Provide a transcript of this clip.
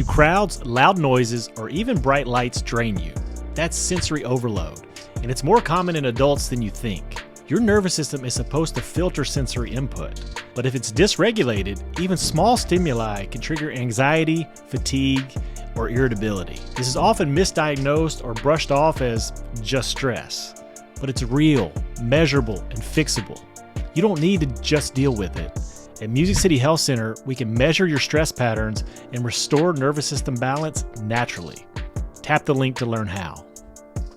crowds, loud noises, or even bright lights drain you? That's sensory overload, and it's more common in adults than you think. Your nervous system is supposed to filter sensory input, but if it's dysregulated, even small stimuli can trigger anxiety, fatigue, or irritability. This is often misdiagnosed or brushed off as just stress, but it's real, measurable, and fixable. You don't need to just deal with it. At Music City Health Center, we can measure your stress patterns and restore nervous system balance naturally. Tap the link to learn how.